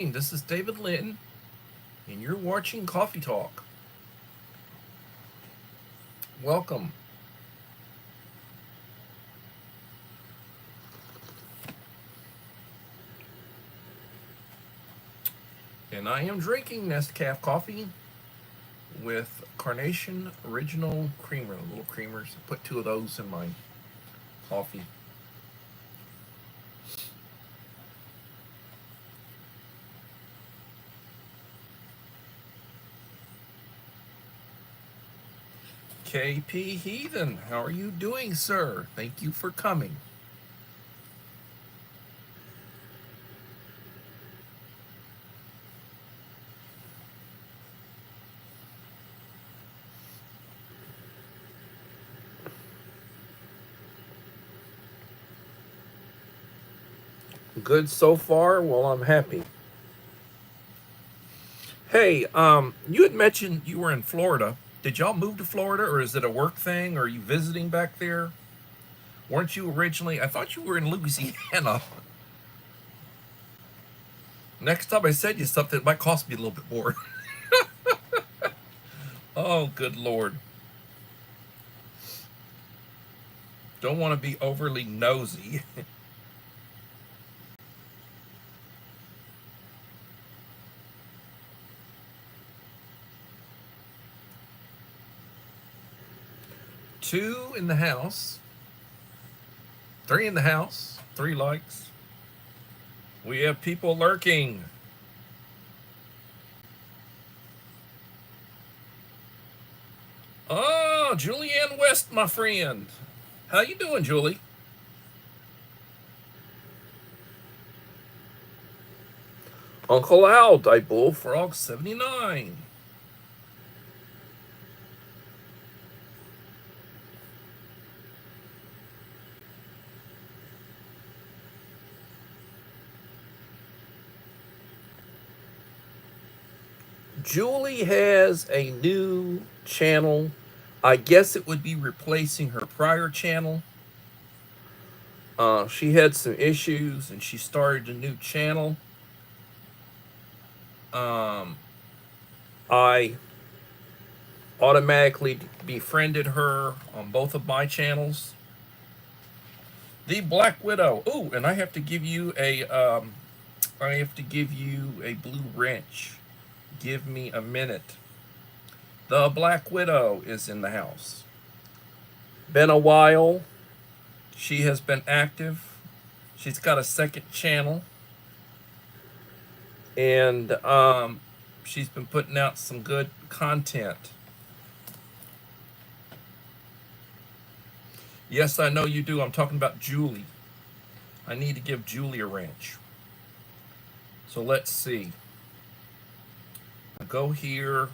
This is David Linton, and you're watching Coffee Talk. Welcome. And I am drinking Nescafe coffee with Carnation Original Creamer, little creamers. I put two of those in my coffee. KP Heathen, how are you doing, sir? Thank you for coming. Good so far? Well, I'm happy. Hey, you had mentioned you were in Florida. Did y'all move to Florida, or is it a work thing, or are you visiting back there? Weren't you originally? I thought you were in Louisiana. Next time I send you something, it might cost me a little bit more. Oh, good Lord. Don't want to be overly nosy. Two in the house. Three in the house. Three likes. We have people lurking. Oh, Julianne West, my friend. How you doing, Julie? Uncle Al, Die Bullfrog 79. Julie has a new channel. I guess it would be replacing her prior channel. She had some issues and she started a new channel. I automatically befriended her on both of my channels. The Black Widow. Oh, and I have to give you a blue wrench. Give me a minute. The Black Widow is in the house. Been a while. She has been active. She's got a second channel. And she's been putting out some good content. Yes, I know you do. I'm talking about Julie. I need to give Julie a wrench. So let's see. I go here.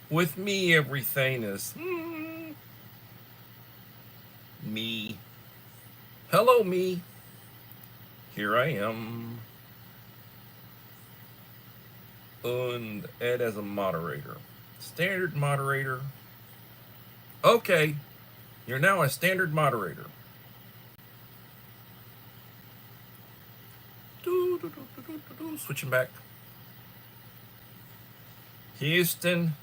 With me, everything is me. Hello, me. Here I am. And Ed as a moderator. Standard moderator. Okay. You're now a standard moderator. Switching back. Houston.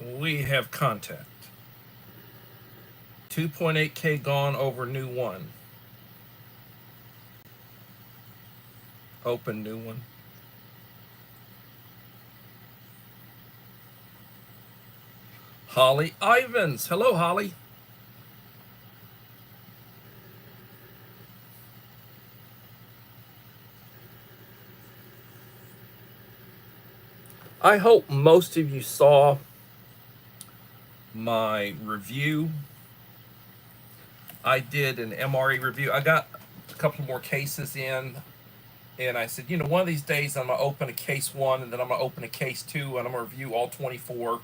We have contact. 2.8K gone over new one. Open new one. Holly Ivans. Hello, Holly. I hope most of you saw my review. I did an MRE review. I got a couple more cases in, and I said, one of these days I'm going to open a case one, and then I'm going to open a case two, and I'm going to review all 24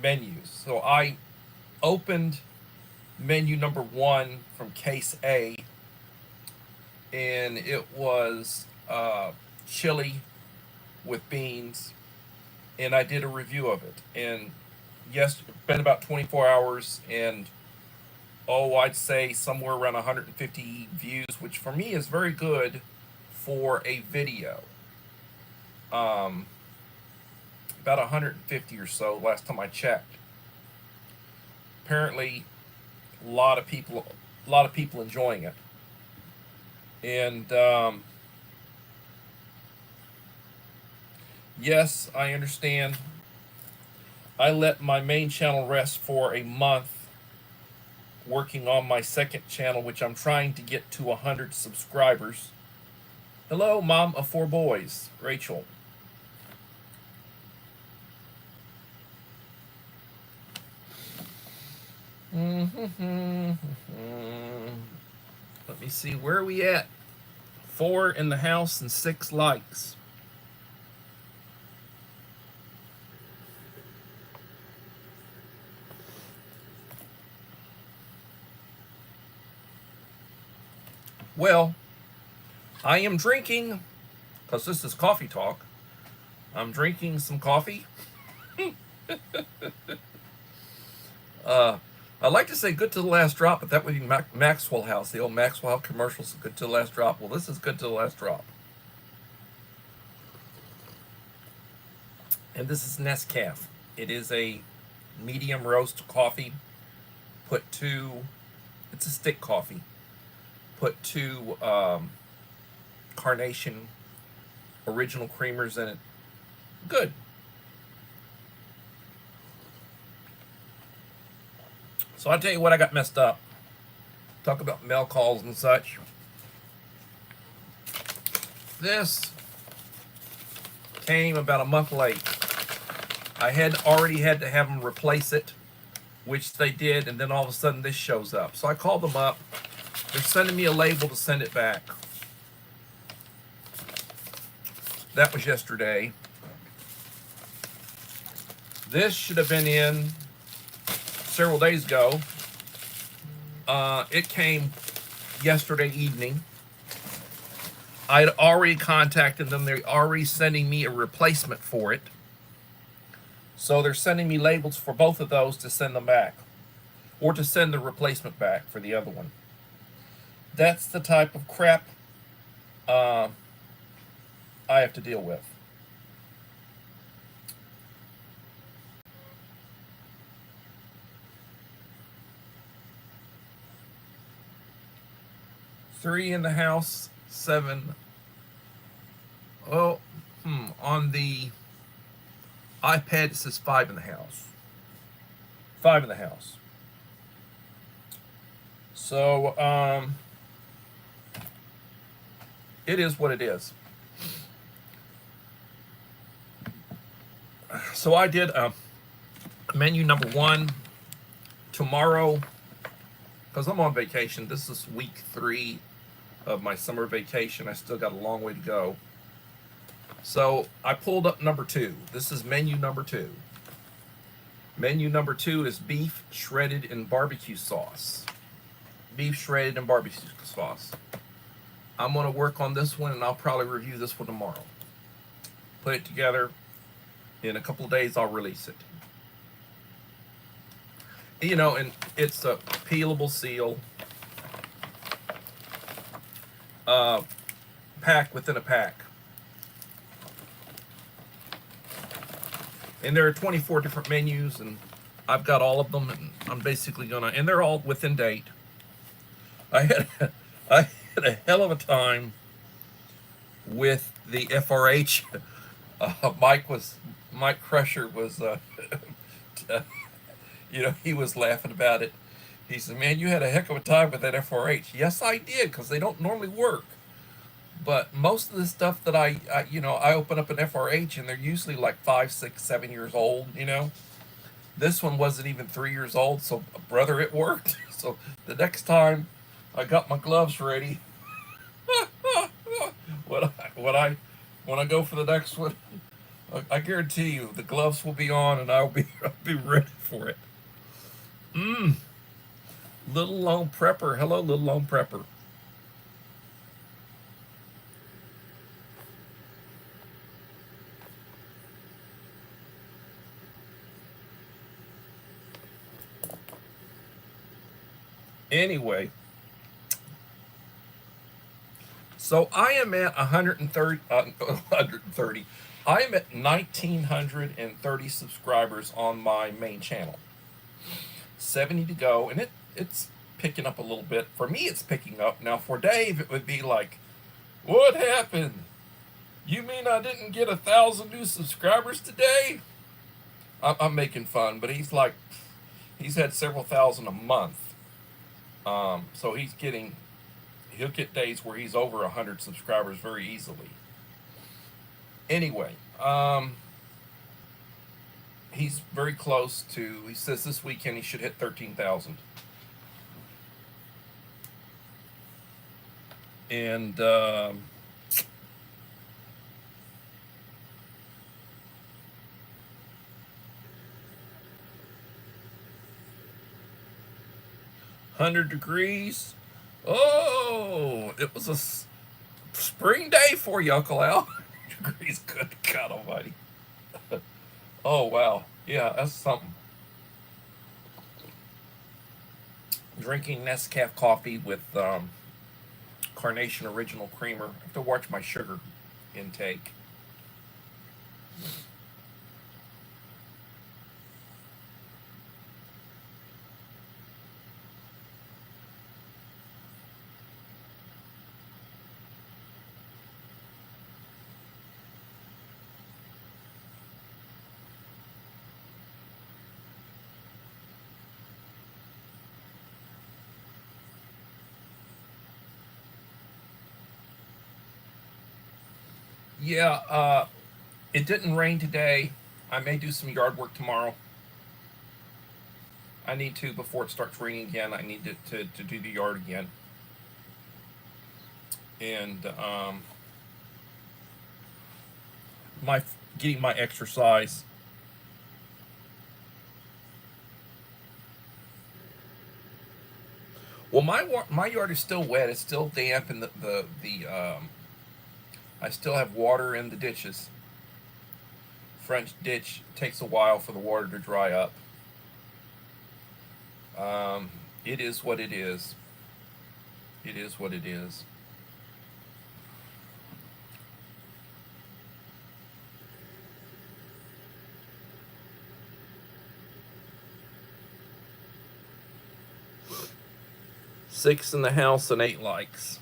menus. So I opened menu number one from case A, and it was chili with beans, and I did a review of it. And yes, been about 24 hours, and oh, I'd say somewhere around 150 views, which for me is very good for a video. Um, about 150 or so last time I checked. Apparently, a lot of people enjoying it, and yes, I understand. I let my main channel rest for a month, working on my second channel, which I'm trying to get to 100 subscribers. Hello, mom of four boys, Rachel. Mm-hmm. Let me see, where are we at? 4 in the house and 6 likes. Well, I am drinking, because this is coffee talk. I'm drinking some coffee. uh, I like to say good to the last drop, but that would be Maxwell House, the old Maxwell House commercials, good to the last drop. Well, this is good to the last drop. And this is Nescafe. It is a medium roast coffee. It's a stick coffee. Put 2 Carnation original creamers in it. Good. So I'll tell you what I got messed up. Talk about mail calls and such. This came about a month late. I had already had to have them replace it, which they did, and then all of a sudden this shows up. So I called them up. They're sending me a label to send it back. That was yesterday. This should have been in several days ago. It came yesterday evening. I had already contacted them. They're already sending me a replacement for it. So they're sending me labels for both of those to send them back, or to send the replacement back for the other one. That's the type of crap I have to deal with. Three in the house, 7. Oh, on the iPad it says 5 in the house. 5 in the house. So, it is what it is. So I did menu number 1 tomorrow, because I'm on vacation. This is week 3 of my summer vacation. I still got a long way to go. So I pulled up number 2. This is menu number 2. Menu number 2 is beef shredded in barbecue sauce. Beef shredded in barbecue sauce. I'm going to work on this one, and I'll probably review this one tomorrow. Put it together. In a couple of days, I'll release it. You know, and it's a peelable seal. Pack within a pack. And there are 24 different menus, and I've got all of them, and I'm basically gonna, and they're all within date. I had a hell of a time with the FRH. Mike Crusher was, he was laughing about it. He said, "Man, you had a heck of a time with that FRH." Yes, I did, because they don't normally work. But most of the stuff that I open up an FRH, and they're usually like 5, 6, 7 years old. This one wasn't even 3 years old, so brother, it worked. So the next time I got my gloves ready, when I go for the next one, I guarantee you the gloves will be on, and I'll be ready for it. Little Lone Prepper, hello, Little Lone Prepper. Anyway, so I am at 130, 130. I am at 1,930 subscribers on my main channel. 70 to go, and it's picking up a little bit. For me, it's picking up. Now, for Dave, it would be like, what happened? You mean I didn't get 1,000 new subscribers today? I'm making fun, but he's like, he's had several thousand a month. So he'll get days where he's over 100 subscribers very easily. Anyway, he's very close to, he says this weekend he should hit 13,000. And 100 degrees. Oh, it was a spring day for you, Uncle Al. Degrees, good God Almighty. Oh wow, yeah, that's something. Drinking Nescafe coffee with Carnation Original Creamer. I have to watch my sugar intake. Yeah, it didn't rain today. I may do some yard work tomorrow. I need to, before it starts raining again, I need to do the yard again. And my getting my exercise. Well, my yard is still wet. It's still damp, and the I still have water in the ditches. French ditch takes a while for the water to dry up. It is what it is. It is what it is. Six in the house and 8 likes.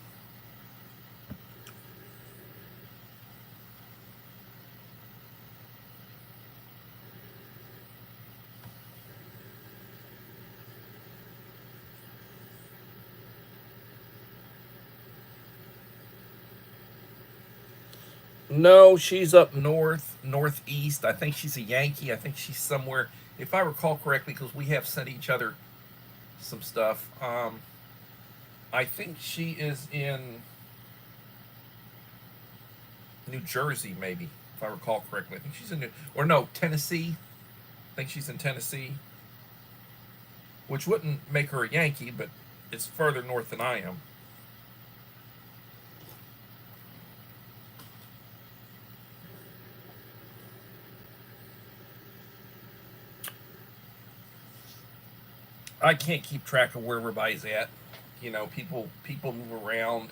No, she's up north, northeast. I think she's a Yankee. I think she's somewhere, if I recall correctly, because we have sent each other some stuff. I think she is in New Jersey, maybe, if I recall correctly. I think she's in, or no, Tennessee. I think she's in Tennessee, which wouldn't make her a Yankee, but it's further north than I am. I can't keep track of where everybody's at. You know, people move around.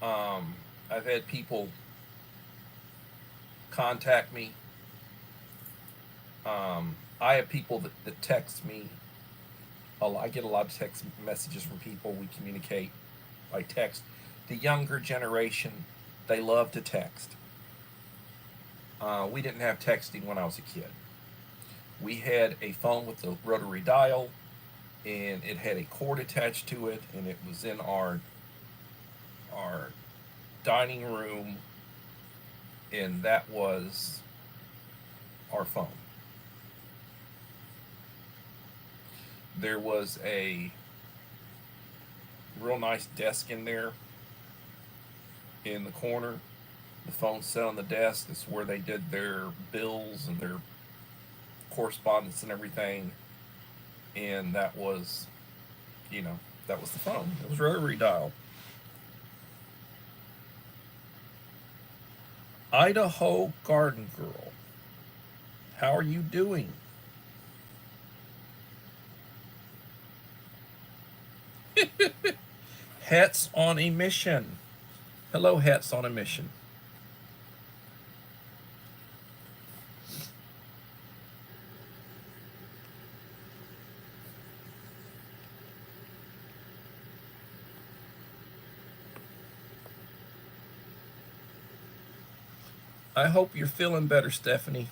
I've had people contact me. I have people that text me. I get a lot of text messages from people. We communicate by text. The younger generation, they love to text. We didn't have texting when I was a kid. We had a phone with the rotary dial, and it had a cord attached to it, and it was in our dining room, and that was our phone. There was a real nice desk in there in the corner. The phone sat on the desk. That's where they did their bills and their correspondence and everything. And that was, that was the phone. It was rotary dial. Idaho Garden Girl, how are you doing? Hats on a mission. Hello, hats on a mission. I hope you're feeling better, Stephanie.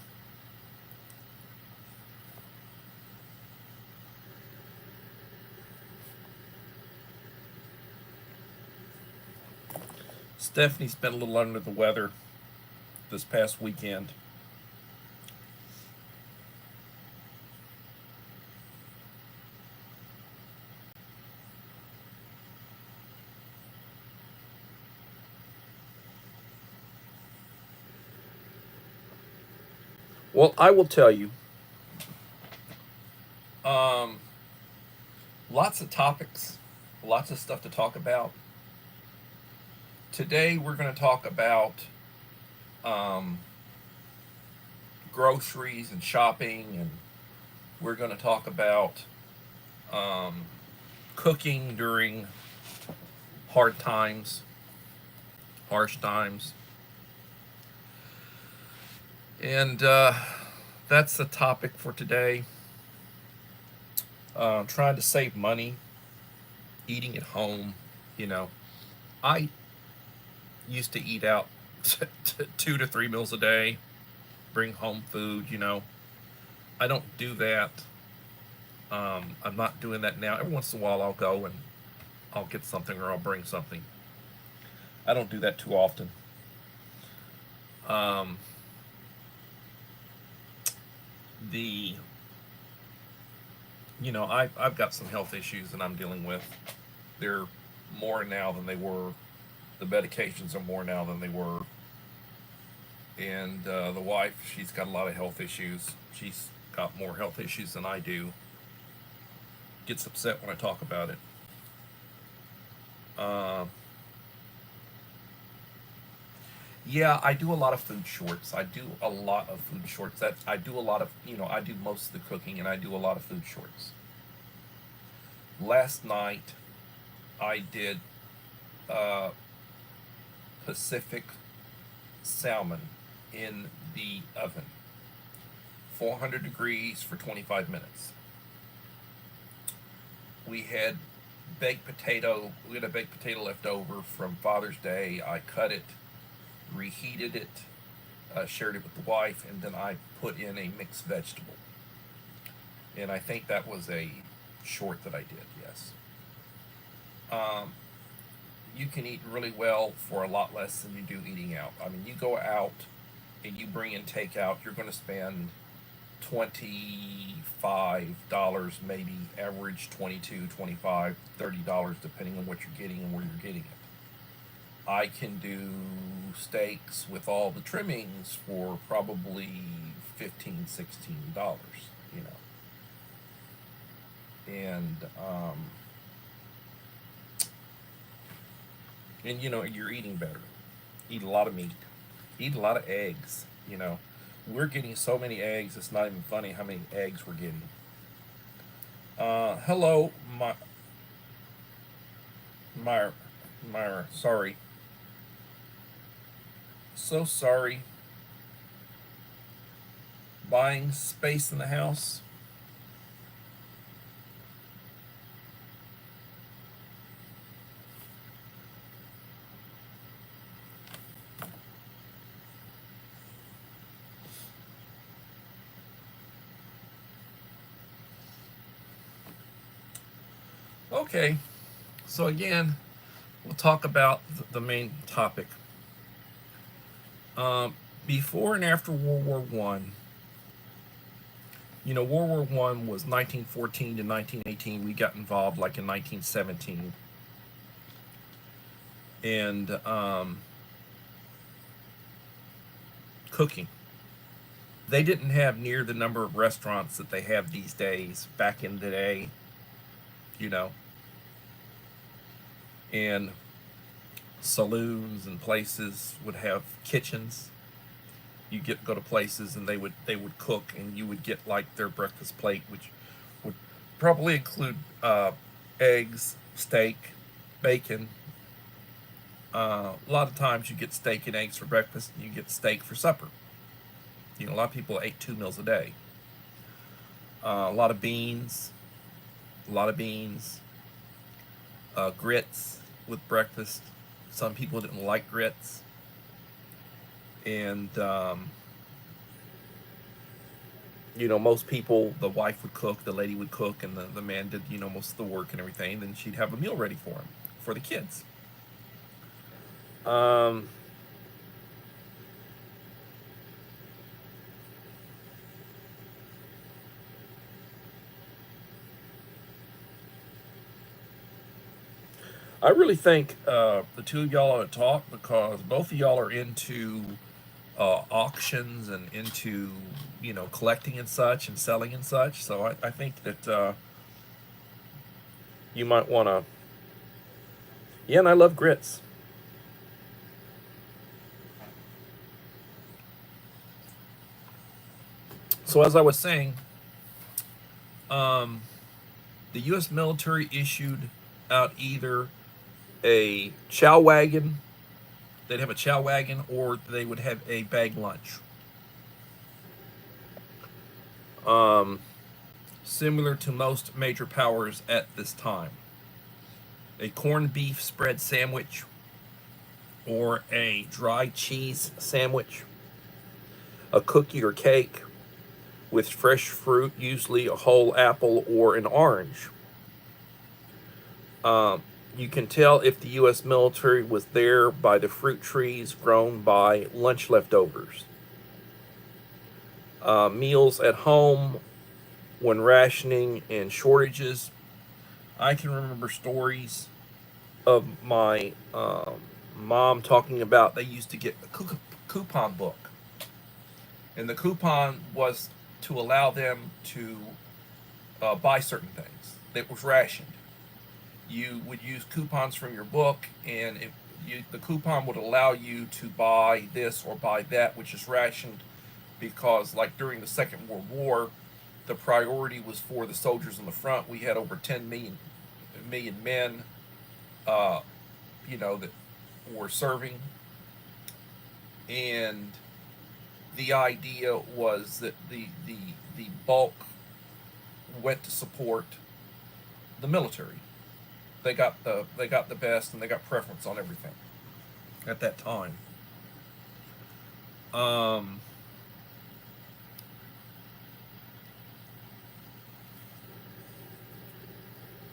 Stephanie's been a little under the weather this past weekend. Well, I will tell you, um, lots of topics, lots of stuff to talk about. Today, we're going to talk about um, groceries and shopping, and we're going to talk about um, cooking during hard times, harsh times. And that's the topic for today. Trying to save money, eating at home. You know, I used to eat out 2 to 3 meals a day, bring home food. I don't do that. I'm not doing that now. Every once in a while, I'll go and I'll get something or I'll bring something. I don't do that too often. Um, the I've got some health issues that I'm dealing with. They're more now than they were. The medications are more now than they were. And the wife, she's got a lot of health issues. She's got more health issues than I do. Gets upset when I talk about it. Uh, yeah, I do a lot of food shorts. I do a lot of food shorts. That I do a lot of, I do most of the cooking and I do a lot of food shorts. Last night, I did uh, Pacific salmon in the oven, 400 degrees for 25 minutes. We had baked potato. We had a baked potato left over from Father's Day. I cut it, reheated it, shared it with the wife, and then I put in a mixed vegetable. And I think that was a short that I did, yes. Um, you can eat really well for a lot less than you do eating out. I mean, you go out and you bring in takeout, you're going to spend $25, maybe average 22, 25, $30, depending on what you're getting and where you're getting it. I can do steaks with all the trimmings for probably $15, $16, you know. And you're eating better. Eat a lot of meat. Eat a lot of eggs. We're getting so many eggs. It's not even funny how many eggs we're getting. Hello, Myra. Sorry. So sorry. Buying space in the house. Okay. So again, we'll talk about the main topic. Before and after World War One, World War One was 1914 to 1918. We got involved like in 1917, and cooking. They didn't have near the number of restaurants that they have these days. Back in the day, you know, and saloons and places would have kitchens. You go to places and they would cook, and you would get like their breakfast plate, which would probably include eggs steak, bacon. A lot of times you get steak and eggs for breakfast, and you get steak for supper. You know, a lot of people ate 2 meals a day. A lot of beans, a lot of beans, grits with breakfast. Some people didn't like grits, and you know, most people, the wife would cook, the lady would cook, and the man did, you know, most of the work and everything. Then she'd have a meal ready for him, for the kids. Um, I really think the two of y'all ought to talk, because both of y'all are into auctions and into, you know, collecting and such and selling and such. So I think that you might want to. Yeah, and I love grits. So as I was saying, um, the U.S. military issued out either a chow wagon, they'd have a chow wagon, or they would have a bag lunch. Um, Similar to most major powers at this time. A corned beef spread sandwich, or a dry cheese sandwich, a cookie or cake with fresh fruit, usually a whole apple or an orange. Um, you can tell if the U.S. military was there by the fruit trees grown by lunch leftovers. Meals at home when rationing and shortages. I can remember stories of my mom talking about they used to get a coupon book. And the coupon was to allow them to buy certain things that was rationed. You would use coupons from your book, and the coupon would allow you to buy this or buy that, which is rationed, because, like during the Second World War, the priority was for the soldiers on the front. We had over 10 million men, uh, you know, that were serving, and the idea was that the bulk went to support the military. They got the best, and they got preference on everything at that time. Um,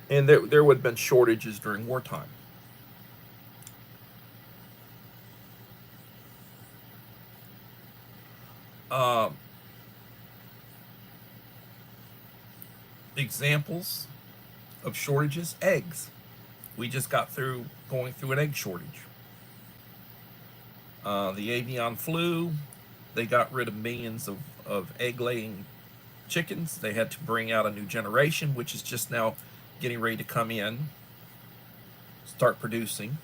and there would have been shortages during wartime. Um, Examples of shortages: eggs. We just got through going through an egg shortage. The avian flu, they got rid of millions of egg laying chickens. They had to bring out a new generation, which is just now getting ready to come in, start producing.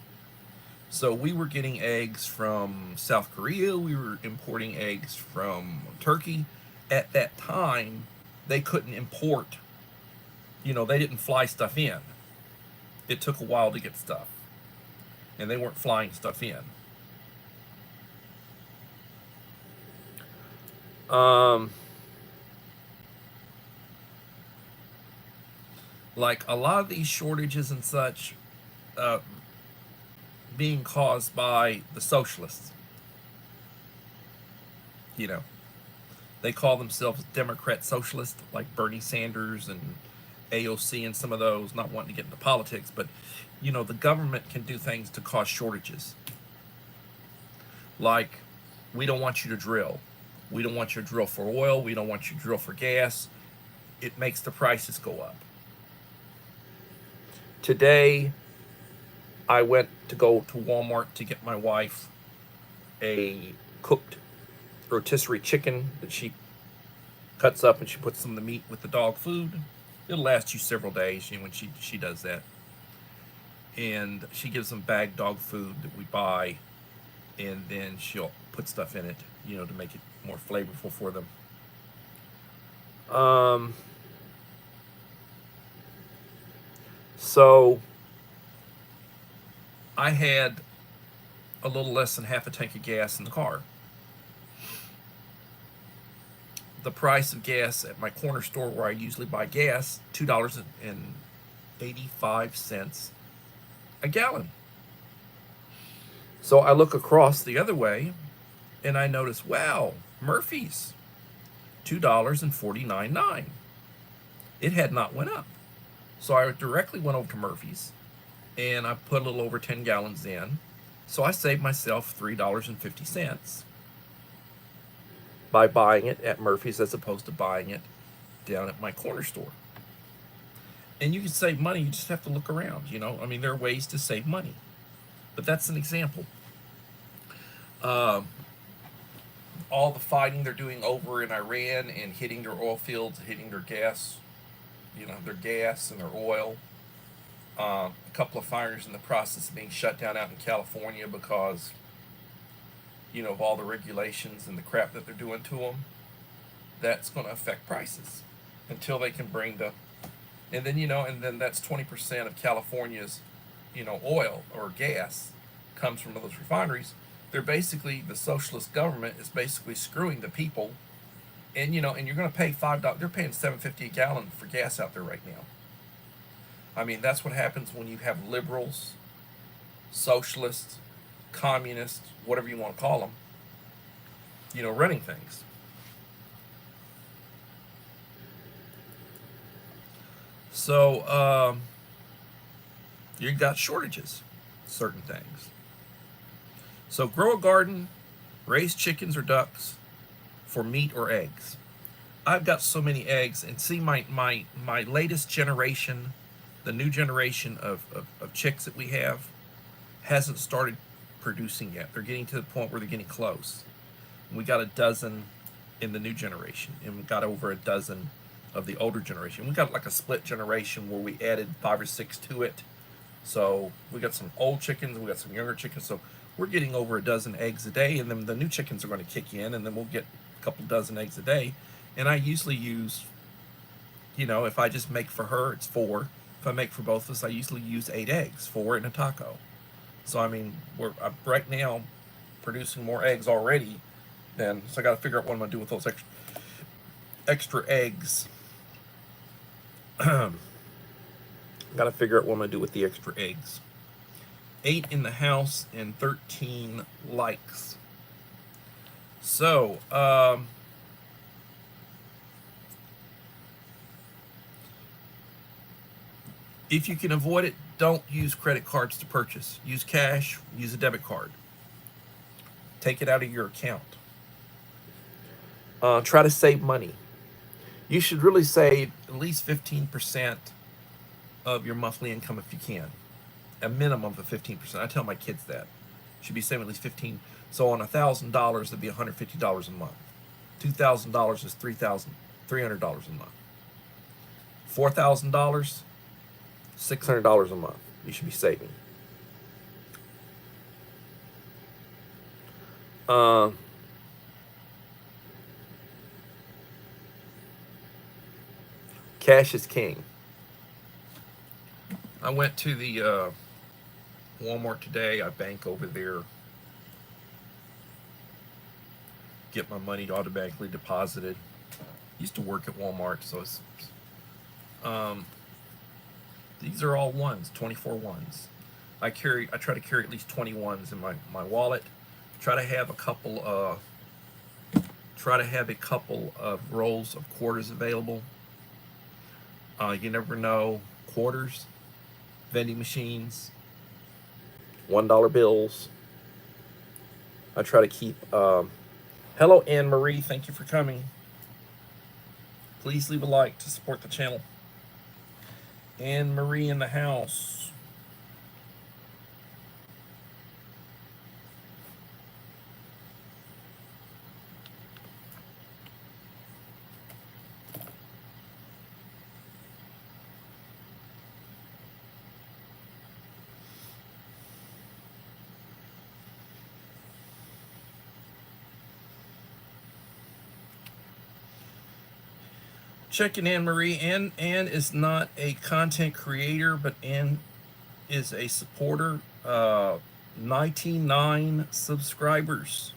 So we were getting eggs from South Korea, we were importing eggs from Turkey. At that time, they couldn't import, you know, they didn't fly stuff in. It took a while to get stuff, and they weren't flying stuff in. Um, like a lot of these shortages and such, uh, being caused by the socialists. You know, they call themselves Democrat socialists, like Bernie Sanders and AOC and some of those. Not wanting to get into politics, but you know, the government can do things to cause shortages. Like, we don't want you to drill. We don't want you to drill for oil. We don't want you to drill for gas. It makes the prices go up. Today, I went to go to Walmart to get my wife a cooked rotisserie chicken that she cuts up, and she puts some of the meat with the dog food. It'll last you several days, you know, when she does that. And she gives them bagged dog food that we buy, and then she'll put stuff in it, you know, to make it more flavorful for them. Um, so I had a little less than half a tank of gas in the car. The price of gas at my corner store where I usually buy gas, $2.85 a gallon. So I look across the other way and I notice, wow, Murphy's, $2.49. It had not went up. So I directly went over to Murphy's and I put a little over 10 gallons in. So I saved myself $3.50 by buying it at Murphy's as opposed to buying it down at my corner store. And you can save money, you just have to look around, you know. I mean, there are ways to save money. But that's an example. All the fighting they're doing over in Iran and hitting their oil fields, hitting their gas, you know, their gas and their oil. A couple of fires in the process of being shut down out in California because, you know, of all the regulations and the crap that they're doing to them. That's going to affect prices until they can bring the, and then, you know, and then that's 20% of California's, you know, oil or gas comes from those refineries. They're basically, the socialist government is basically screwing the people, and you know, and you're going to pay $5. They're paying $7.50 a gallon for gas out there right now. I mean, that's what happens when you have liberals, socialists, communists, whatever you want to call them, you know, running things. So you got shortages, certain things. So grow a garden, raise chickens or ducks for meat or eggs. I've got so many eggs, and see my latest generation, the new generation of chicks that we have, hasn't started producing yet. They're getting to the point where they're getting close. We got a dozen in the new generation, and we got over a dozen of the older generation. We got like a split generation where we added 5 or 6 to it. So we got some old chickens, we got some younger chickens. So we're getting over a dozen eggs a day, and then the new chickens are going to kick in, and then we'll get a couple dozen eggs a day. And I usually use, you know, if I just make for her, it's 4. If I make for both of us, I usually use 8 eggs, 4 in a taco. So I mean, we're right now producing more eggs already. So I got to figure out what I'm going to do with those extra eggs. Got to figure out what I'm going to do with the extra eggs. 8 in the house and 13 likes. So, if you can avoid it, don't use credit cards to purchase. Use cash, use a debit card. Take it out of your account. Try to save money. You should really save at least 15% of your monthly income if you can. A minimum of 15%. I tell my kids that. You should be saving at least 15. So on $1,000, it'd be $150 a month. $2,000 is $300 a month. $4,000, $600 a month. You should be saving. Cash is king. I went to the Walmart today. I bank over there. Get my money automatically deposited. Used to work at Walmart, so it's these are all ones, 24 ones. I try to carry at least 20 ones in my wallet. Try to have a couple of rolls of quarters available. You never know. Quarters, vending machines, $1 bills. I try to keep. Hello, Anne Marie. Thank you for coming. Please leave a like to support the channel. Anne Marie in the house. Checking Anne Marie. Anne is not a content creator, but Anne is a supporter. 99 subscribers.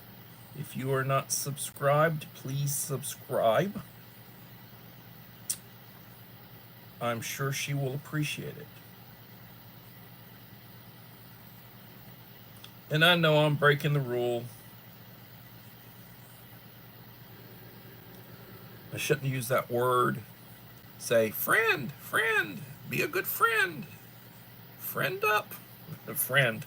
If you are not subscribed, please subscribe. I'm sure she will appreciate it. And I know I'm breaking the rule. I shouldn't use that word. Say, friend, friend, be a good friend. Friend up. A friend.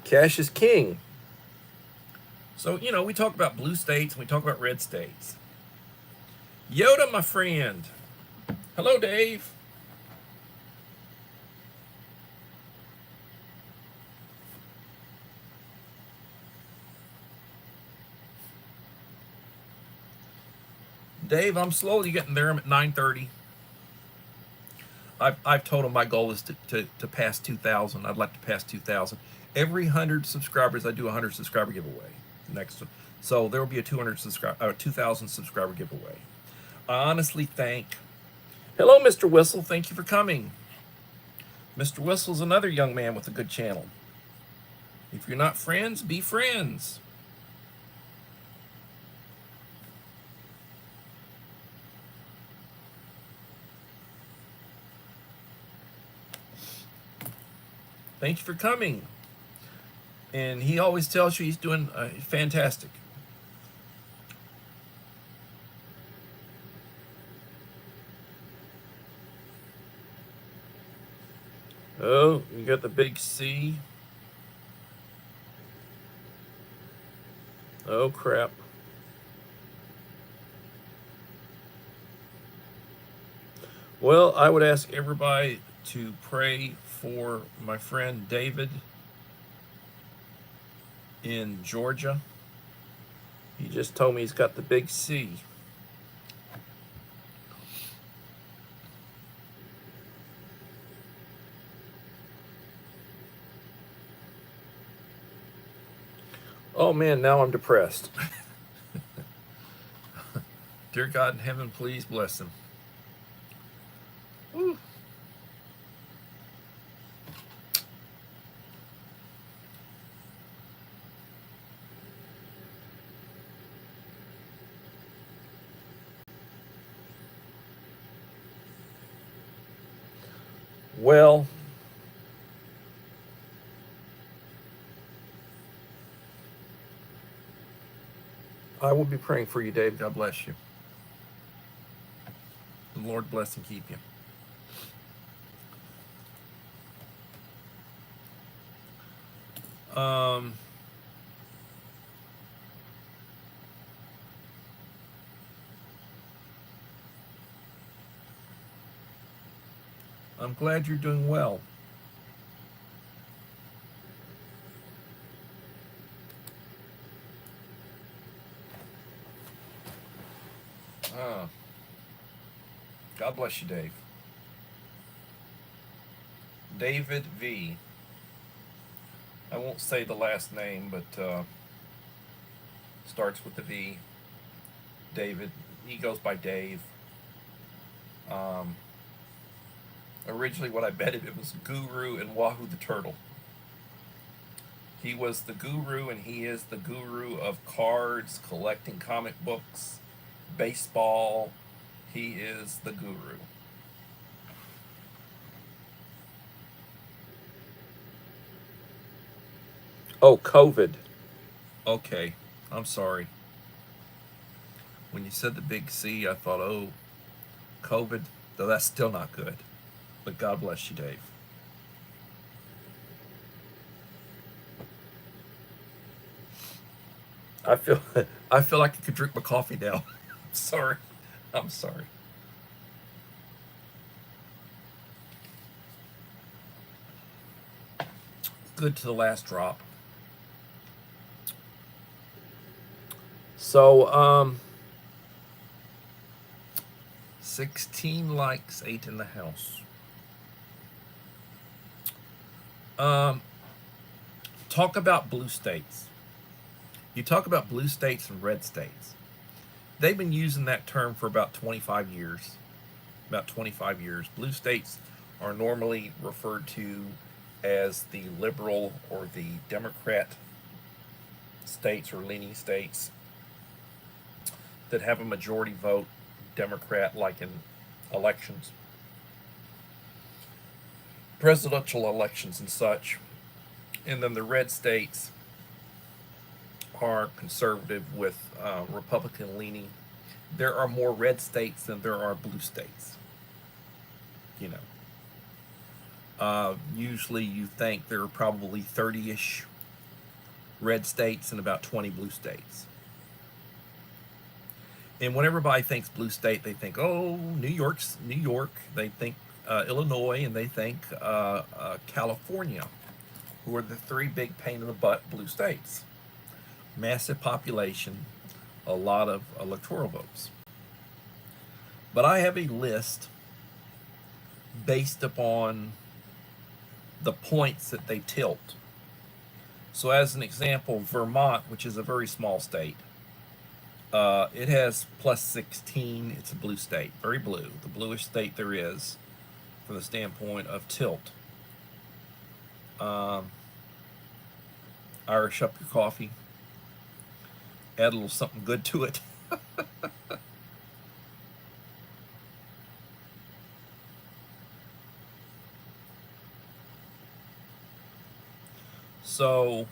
Cash is king. So, we talk about blue states and we talk about red states. Yoda, my friend. Hello, Dave. Dave, I'm slowly getting there. I'm at 9:30. I've told him my goal is to pass 2,000. I'd like to pass 2,000. Every 100 subscribers, I do a 100 subscriber giveaway. So there will be a 2,000 subscriber giveaway. I honestly thank. Hello, Mr. Whistle. Thank you for coming. Mr. Whistle's another young man with a good channel. If you're not friends, be friends. Thank you for coming. And he always tells you he's doing fantastic. Oh, you got the big C. Oh, crap. Well, I would ask everybody to pray for my friend David in Georgia. He just told me he's got the big C. Oh man, now I'm depressed. Dear God in heaven, please bless him. Woo. Well, I will be praying for you, Dave. God bless you. The Lord bless and keep you. I'm glad you're doing well. God bless you, Dave. David V. I won't say the last name, but starts with the V. David. He goes by Dave. Originally, what I betted it was Guru and Wahoo the Turtle. He was the guru, and he is the guru of cards, collecting comic books, baseball. He is the guru. Oh, COVID. Okay, I'm sorry. When you said the big C, I thought, oh, COVID. Though that's still not good. But God bless you, Dave. I feel I feel like I could drink my coffee now. Sorry. I'm sorry. Good to the last drop. So, 16 likes, 8 in the house. Talk about blue states. You talk about blue states and red states. They've been using that term for about 25 years. about 25 years. Blue states are normally referred to as the liberal or the Democrat states or leaning states that have a majority vote Democrat, like in elections, presidential elections and such. And then the red states are conservative with Republican leaning. There are more red states than there are blue states. You know, usually you think there are probably 30-ish red states and about 20 blue states. And when everybody thinks blue state, they think, oh, New York. They think Illinois, and they think California, who are the three big pain in the butt blue states. Massive population, a lot of electoral votes. But I have a list based upon the points that they tilt. So as an example, Vermont, which is a very small state, it has plus 16. It's a blue state, very blue, the bluest state there is from the standpoint of tilt. Irish up your coffee, add a little something good to it. So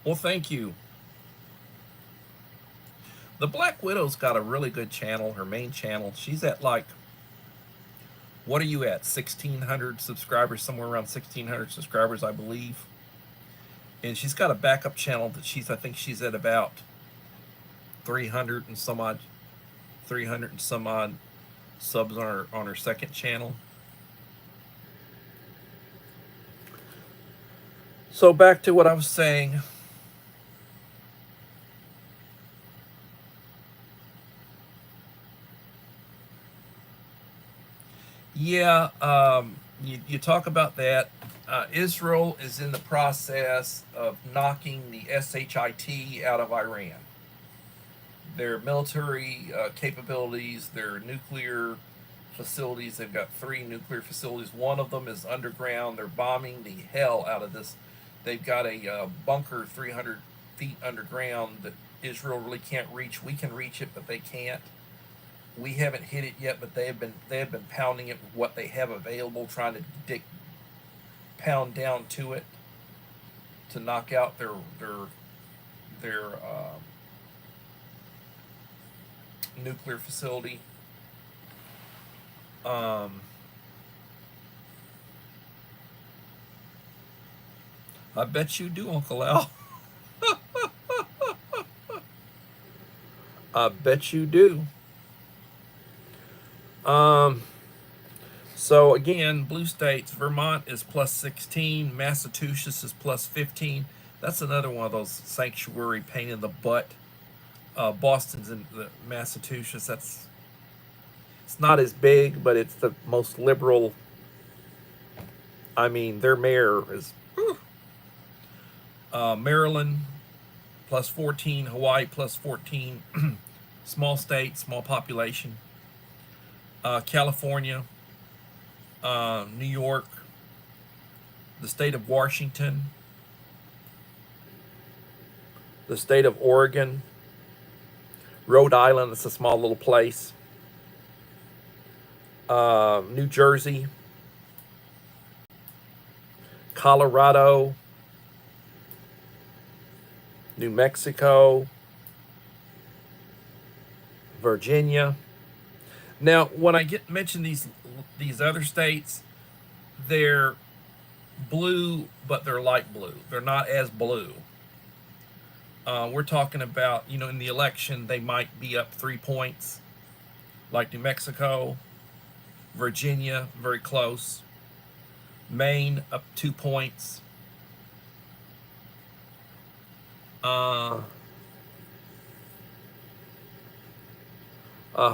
well, thank you. The Black Widow's got a really good channel, her main channel. She's at like, what are you at? 1,600 subscribers, somewhere around 1,600 subscribers, I believe. And she's got a backup channel that I think she's at about 300 and some odd subs on her second channel. So back to what I was saying. Yeah, you talk about that. Israel is in the process of knocking the shit out of Iran. Their military capabilities, their nuclear facilities, they've got 3 nuclear facilities. One of them is underground. They're bombing the hell out of this. They've got a bunker 300 feet underground that Israel really can't reach. We can reach it, but they can't. We haven't hit it yet, but they have been pounding it with what they have available, trying to pound down to it to knock out their nuclear facility. I bet you do, Uncle Al. I bet you do. So again, blue states, Vermont is plus 16, Massachusetts is plus 15. That's another one of those sanctuary pain in the butt. Boston's in Massachusetts. It's not as big, but it's the most liberal. I mean, their mayor is Maryland plus 14, Hawaii plus 14. Small state, small population. California, New York, the state of Washington, the state of Oregon, Rhode Island, it's a small little place, New Jersey, Colorado, New Mexico, Virginia. Now, when I mention these other states, they're blue, but they're light blue. They're not as blue. We're talking about, in the election, they might be up 3 points, like New Mexico, Virginia, very close, Maine up 2 points. I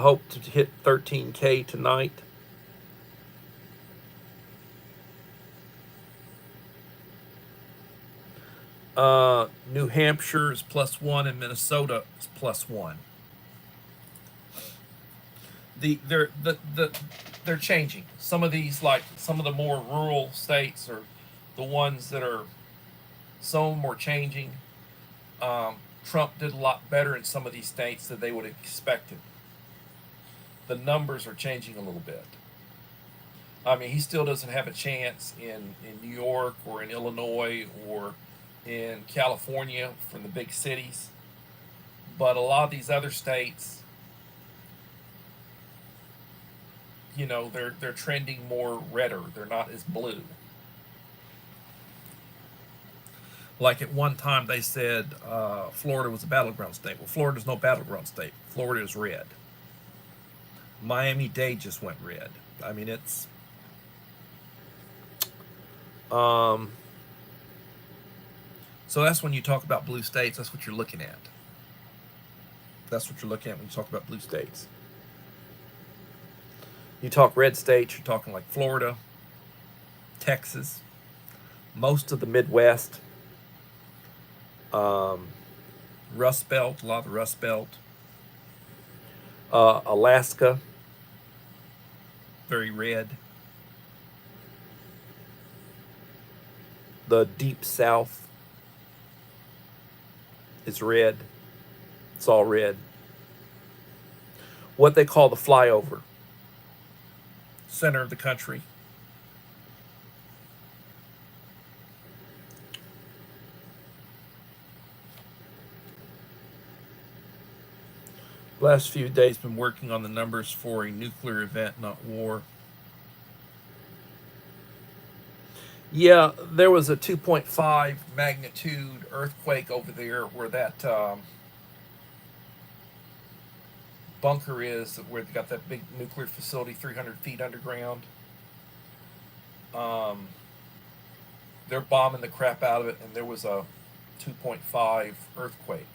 hope to hit 13K tonight. New New Hampshire is +1, and Minnesota is +1. They're changing. Some of these, like some of the more rural states, are the ones that are, some of them are changing. Trump did a lot better in some of these states than they would have expected. The numbers are changing a little bit. I mean, he still doesn't have a chance in New York or in Illinois or in California from the big cities. But a lot of these other states, they're trending more redder. They're not as blue. Like at one time they said Florida was a battleground state. Well, Florida's no battleground state. Florida is red. Miami-Dade just went red. I mean, it's so that's when you talk about blue states. That's what you're looking at. That's what you're looking at when you talk about blue states. You talk red states, you're talking like Florida, Texas, most of the Midwest, Rust Belt, a lot of the Rust Belt, Alaska, very red. The Deep South is red. It's all red. What they call the flyover, center of the country. Last few days been working on the numbers for a nuclear event, not war. Yeah, there was a 2.5 magnitude earthquake over there where that bunker is, where they got that big nuclear facility 300 feet underground. They're bombing the crap out of it, and there was a 2.5 earthquake.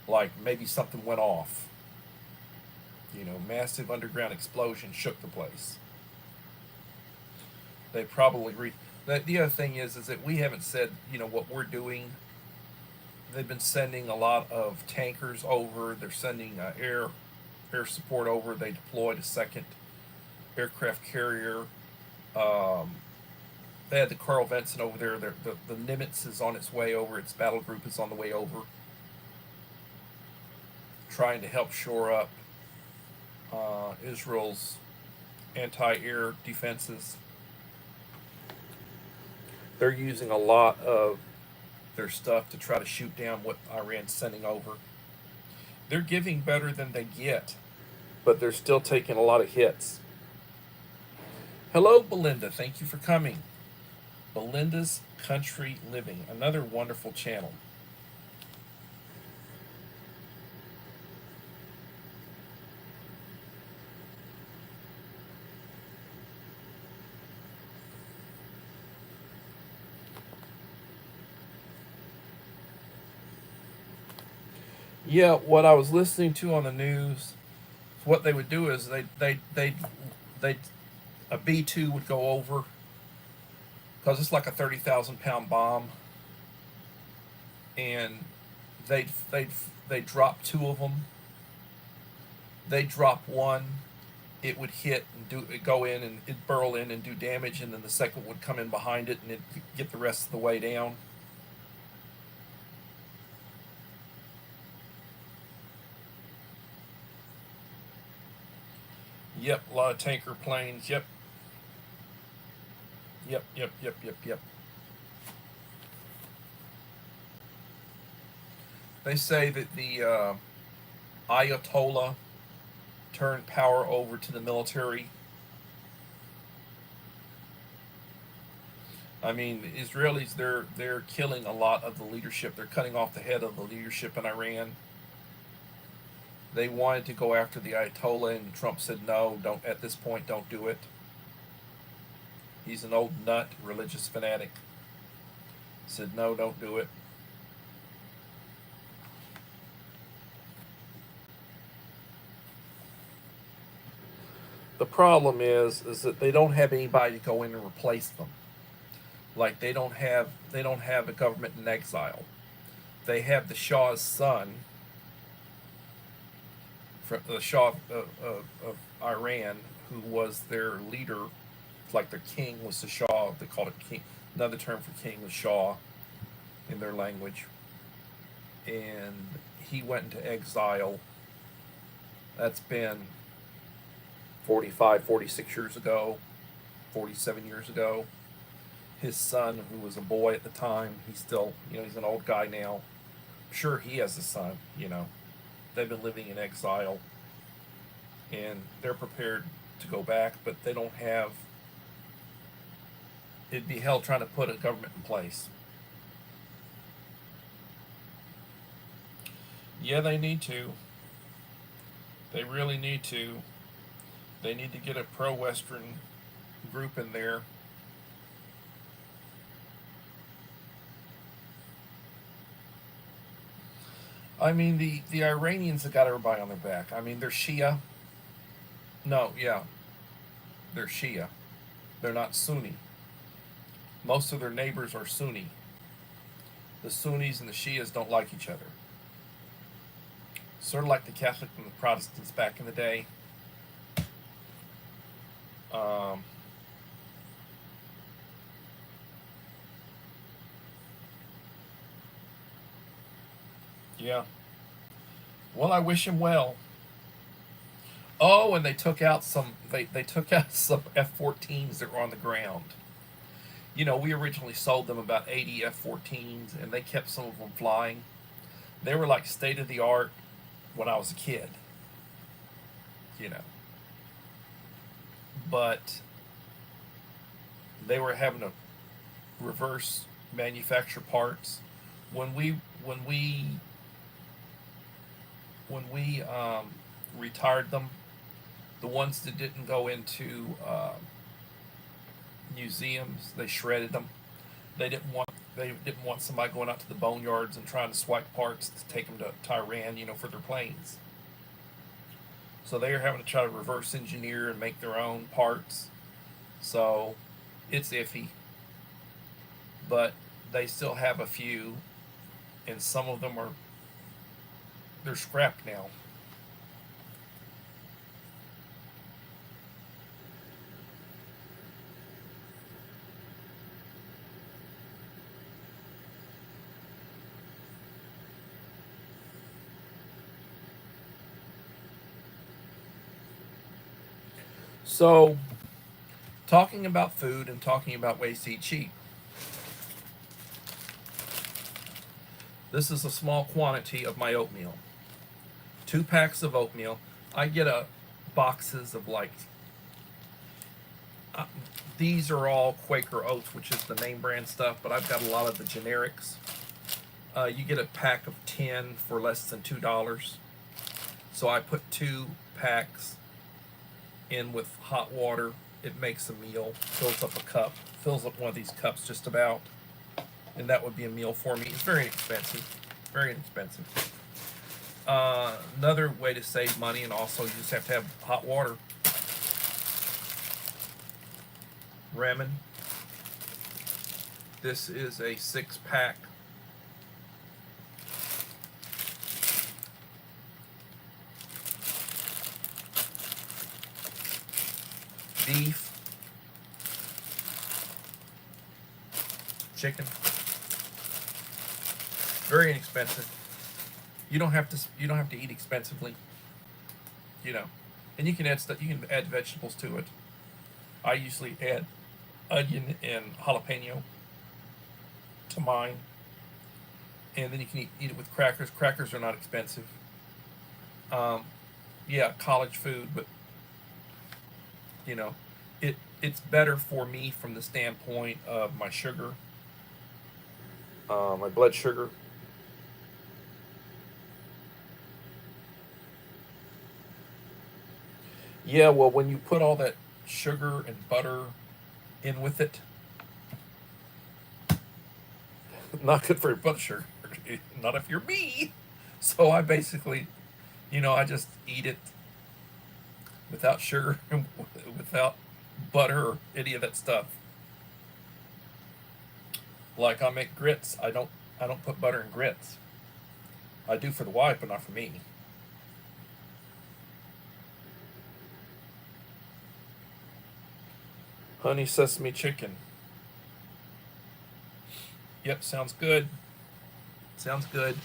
Like maybe something went off. Massive underground explosion shook the place. They probably the other thing is that we haven't said what we're doing. They've been sending a lot of tankers over. They're sending air support over. They deployed a second aircraft carrier. They had the Carl Vinson over there. The Nimitz is on its way over. Its battle group is on the way over, trying to help shore up Israel's anti-air defenses. They're using a lot of their stuff to try to shoot down what Iran's sending over. They're giving better than they get, but they're still taking a lot of hits. Hello, Belinda. Thank you for coming. Belinda's Country Living, another wonderful channel. Yeah, what I was listening to on the news, what they would do is they a B-2 would go over, because it's like a 30,000-pound bomb, and they drop two of them. They drop one, it would hit and go in and it burrow in and do damage, and then the second would come in behind it and it get the rest of the way down. Yep, a lot of tanker planes. Yep. They say that the Ayatollah turned power over to the military. I mean, the Israelis, they're killing a lot of the leadership. They're cutting off the head of the leadership in Iran. They wanted to go after the Ayatollah, and Trump said, no, don't, at this point, don't do it. He's an old nut, religious fanatic. Said, no, don't do it. The problem is that they don't have anybody to go in and replace them. Like they don't have a government in exile. They have the Shah's son, from the Shah of Iran, who was their leader. Like their king was the Shah. They called it king. Another term for king was Shah in their language. And he went into exile. That's been 45, 46 years ago, 47 years ago. His son, who was a boy at the time, he's still, he's an old guy now. I'm sure he has a son. They've been living in exile and they're prepared to go back, but they don't have. It'd be hell trying to put a government in place. Yeah, they need to. They really need to. They need to get a pro Western group in there. I mean, the Iranians have got everybody on their back. I mean, they're Shia. No, yeah, they're Shia. They're not Sunni. Most of their neighbors are Sunni. The Sunnis and the Shias don't like each other. Sort of like the Catholics and the Protestants back in the day. Um, yeah. Well, I wish him well. Oh, and they took out some F-14s that were on the ground. We originally sold them about 80 F-14s, and they kept some of them flying. They were like state of the art when I was a kid, you know. But they were having to reverse manufacture parts. When we when we when we retired them, the ones that didn't go into museums, they shredded them. They didn't want somebody going out to the boneyards and trying to swipe parts to take them to Tehran, for their planes. So they are having to try to reverse engineer and make their own parts. So it's iffy, but they still have a few, and some of them they're scrapped now. So talking about food and talking about ways to eat cheap. This is a small quantity of my oatmeal. 2 packs of oatmeal. I get a boxes of like uh, these are all Quaker Oats, which is the name brand stuff, but I've got a lot of the generics. You get a pack of 10 for less than $2. So I put 2 packs in with hot water. It makes a meal, fills up a cup, fills up one of these cups just about, and that would be a meal for me. It's very inexpensive, very inexpensive. Another way to save money, and also you just have to have hot water. Ramen. This is a 6 pack. Beef, chicken. Very inexpensive. You don't have to eat expensively, you know. And you can add stuff. You can add vegetables to it. I usually add onion and jalapeno to mine, and then you can eat it with crackers. Crackers are not expensive. Um, yeah, college food, but you know, it's better for me from the standpoint of my sugar, my blood sugar. Yeah, well, when you put all that sugar and butter in with it, not good for your blood sugar. Not if you're me. So I basically, I just eat it without sugar, without butter or any of that stuff. Like I make grits, I don't put butter in grits. I do for the wife, but not for me. Honey sesame chicken. Yep, sounds good. Sounds good.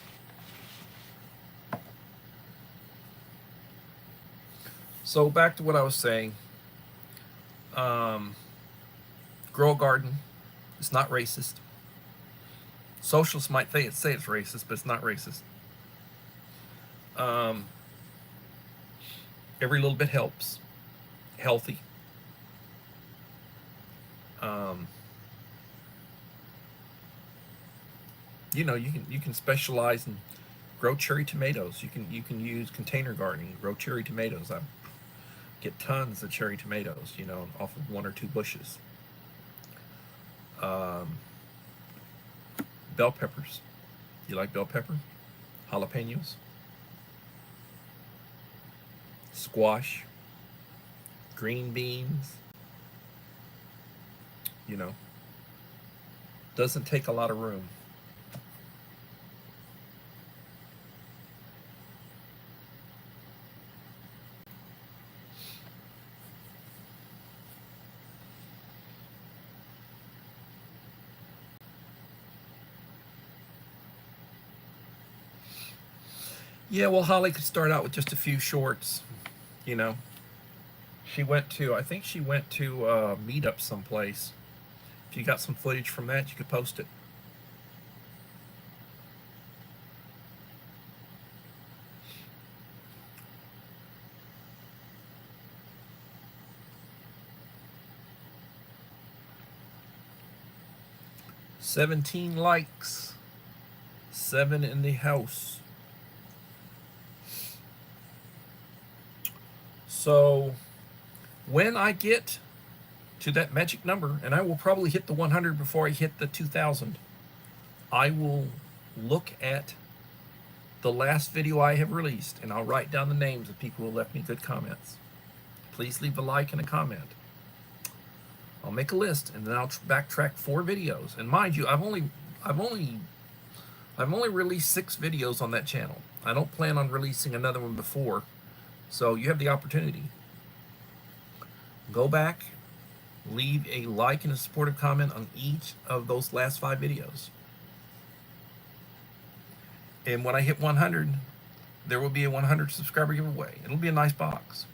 So back to what I was saying. Grow a garden. It's not racist. Socialists might say it's racist, but it's not racist. Every little bit helps. Healthy. You know, you can specialize and grow cherry tomatoes. You can use container gardening, grow cherry tomatoes. I get tons of cherry tomatoes, you know, off of 1 or 2 bushes. Bell peppers. You like bell pepper? Jalapenos. Squash. Green beans. You know, doesn't take a lot of room. Yeah, well, Holly could start out with just a few shorts, you know. I think she went to a meetup someplace. If you got some footage from that, you could post it. "17 likes, 7 in the house." So when I get to that magic number, and I will probably hit the 100 before I hit the 2,000, I will look at the last video I have released, and I'll write down the names of people who left me good comments. Please leave a like and a comment. I'll make a list, and then I'll backtrack 4 videos. And mind you, I've only released 6 videos on that channel. I don't plan on releasing another one before, so you have the opportunity. Go back, leave a like and a supportive comment on each of those last 5 videos. And when I hit 100, there will be a 100 subscriber giveaway. It'll be a nice box.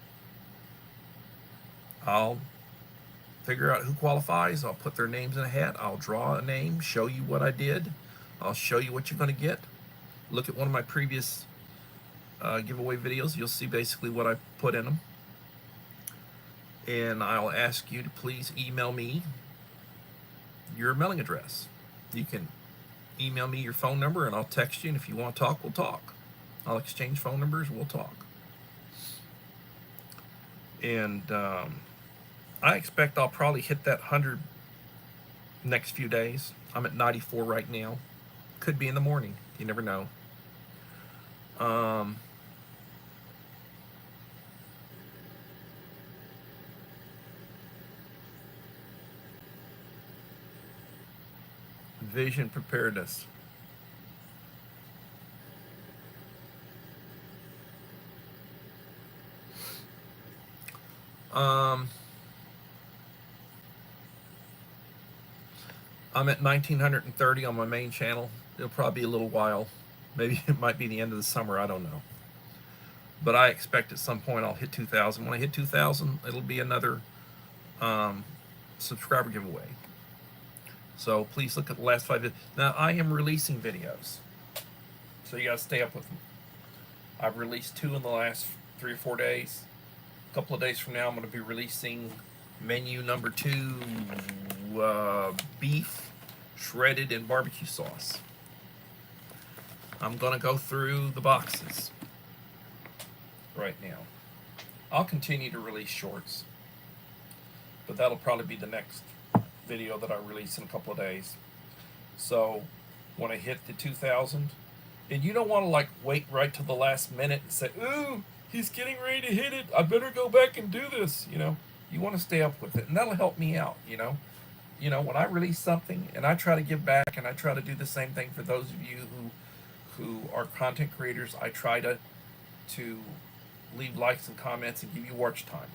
I'll figure out who qualifies. I'll put their names in a hat. I'll draw a name, show you what I did. I'll show you what you're going to get. Look at one of my previous giveaway videos. You'll see basically what I put in them. And I'll ask you to please email me your mailing address. You can email me your phone number and I'll text you, and if you want to talk, we'll talk. I'll exchange phone numbers, we'll talk. And I expect I'll probably hit that 100 next few days. I'm at 94 right now. Could be in the morning, you never know. Vision preparedness. I'm at 1930 on my main channel. It'll probably be a little while. Maybe it might be the end of the summer, I don't know. But I expect at some point I'll hit 2,000. When I hit 2,000, it'll be another subscriber giveaway. So please look at the last 5 videos. Now I am releasing videos, so you gotta stay up with them. I've released 2 in the last 3 or 4 days. A couple of days from now, I'm going to be releasing menu number 2, beef shredded in barbecue sauce. I'm going to go through the boxes right now. I'll continue to release shorts, but that'll probably be the next video that I release in a couple of days. So when I hit the 2,000, and you don't want to like wait right till the last minute and say, ooh, he's getting ready to hit it, I better go back and do this, you know. You want to stay up with it, and that'll help me out, you know. you know, when I release something, and I try to give back, and I try to do the same thing for those of you who are content creators. I try to leave likes and comments and give you watch time.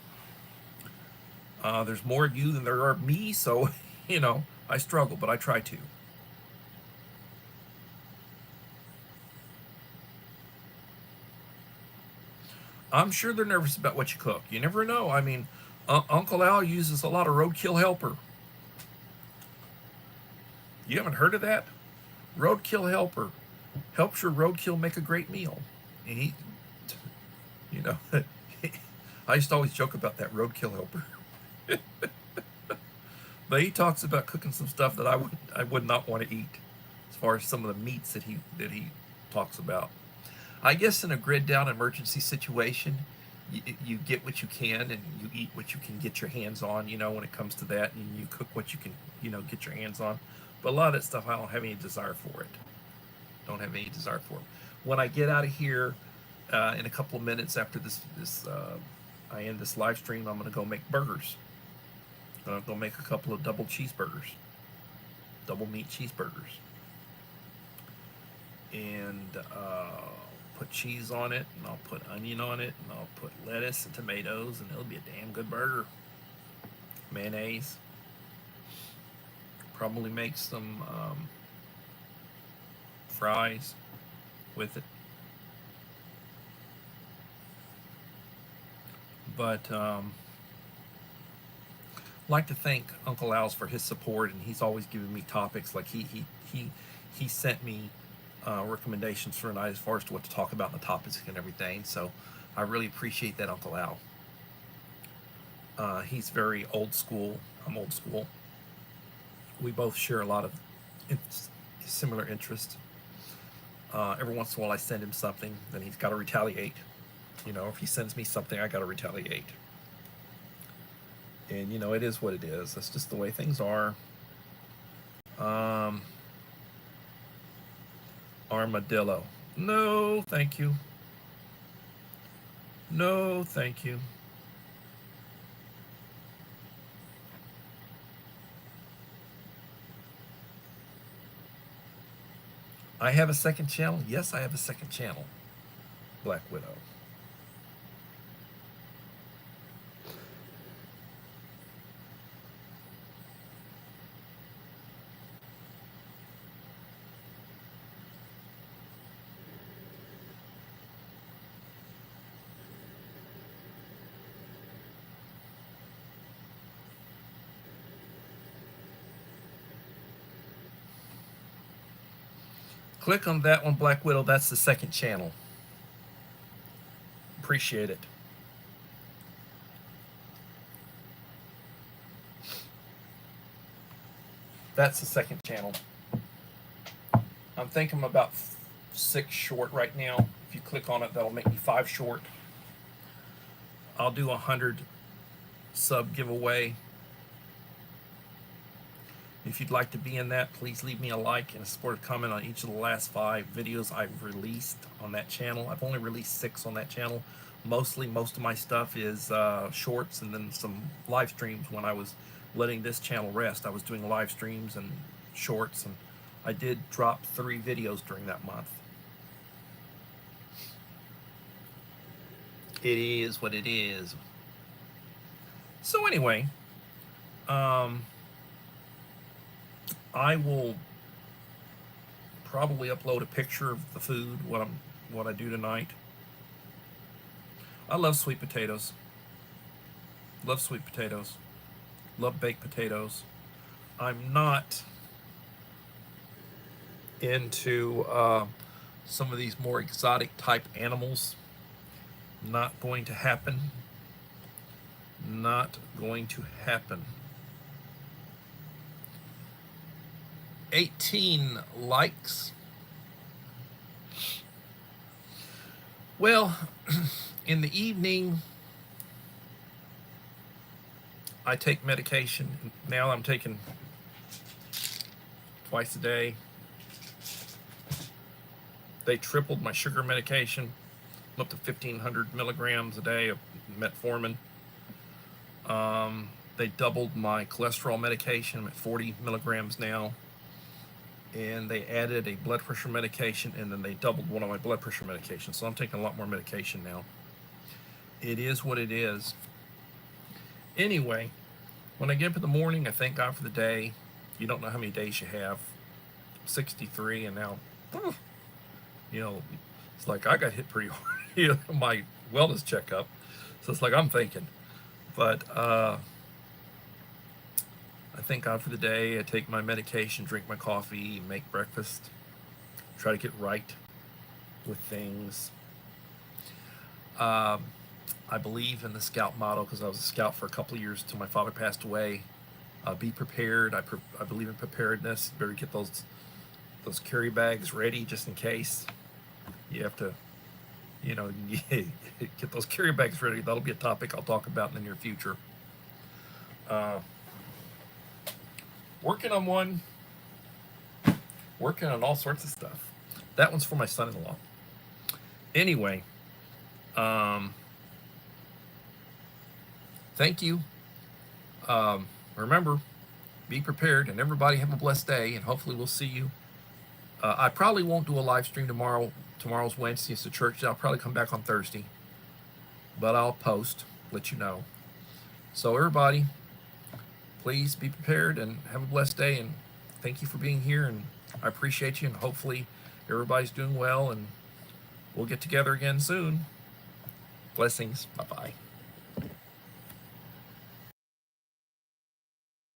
There's more of you than there are of me, so you know I struggle, but I try to. I'm sure they're nervous about what you cook. You never know. I mean, Uncle Al uses a lot of roadkill helper. You haven't heard of that? Roadkill helper helps your roadkill make a great meal. And he, you know, I used to always joke about that roadkill helper. But he talks about cooking some stuff that I would not want to eat, as far as some of the meats that he talks about. I guess in a grid down emergency situation, you get what you can and you eat what you can get your hands on. You know, when it comes to that, and you cook what you can, you know, get your hands on. But a lot of that stuff, I don't have any desire for it. Don't have any desire for it. When I get out of here in a couple of minutes after I end this live stream, I'm going to go make burgers. I'm going to go make a couple of double cheeseburgers, double meat cheeseburgers, and put cheese on it, and I'll put onion on it, and I'll put lettuce and tomatoes, and it'll be a damn good burger. Mayonnaise. Probably make some fries with it. But like to thank Uncle Al's for his support, and he's always giving me topics. Like he sent me recommendations for tonight as far as to what to talk about, and the topics and everything. So I really appreciate that, Uncle Al. He's very old school. I'm old school. We both share a lot of similar interests. Every once in a while I send him something, then he's got to retaliate. You know, if he sends me something, I got to retaliate. And, you know, it is what it is. That's just the way things are. Armadillo. No, thank you. No, thank you. I have a second channel? Yes, I have a second channel. Black Widow. Click on that one, Black Widow. That's the second channel. Appreciate it. That's the second channel. I'm thinking I'm about 6 short right now. If you click on it, that'll make me 5 short. I'll do 100 sub giveaway. If you'd like to be in that, please leave me a like and a supportive comment on each of the last 5 videos I've released on that channel. I've only released 6 on that channel. Most of my stuff is shorts, and then some live streams when I was letting this channel rest. I was doing live streams and shorts, and I did drop 3 videos during that month. It is what it is. So anyway, I will probably upload a picture of the food, what I do tonight. I love sweet potatoes. Love sweet potatoes. Love baked potatoes. I'm not into some of these more exotic type animals. Not going to happen. Not going to happen. 18 likes. Well, in the evening, I take medication. Now I'm taking twice a day. They tripled my sugar medication. I'm up to 1,500 milligrams a day of metformin. They doubled my cholesterol medication. I'm at 40 milligrams now. And they added a blood pressure medication, and then they doubled one of my blood pressure medications. So I'm taking a lot more medication now. It is what it is. Anyway, when I get up in the morning, I thank God for the day. You don't know how many days you have. 63, and now, you know, it's like I got hit pretty hard. My wellness checkup. So it's like I'm thinking. But I thank God for the day. I take my medication, drink my coffee, make breakfast, try to get right with things. I believe in the scout motto because I was a scout for a couple of years until my father passed away. Be prepared. I believe in preparedness. Better get those carry bags ready just in case. You have to, get those carry bags ready. That'll be a topic I'll talk about in the near future. Working on one. Working on all sorts of stuff. That one's for my son-in-law. Anyway, thank you. Remember, be prepared, and everybody have a blessed day, and hopefully we'll see you. I probably won't do a live stream tomorrow. Tomorrow's Wednesday. It's the church. I'll probably come back on Thursday, but I'll post, let you know. So everybody, please be prepared and have a blessed day, and thank you for being here, and I appreciate you, and hopefully everybody's doing well, and we'll get together again soon. Blessings. Bye-bye.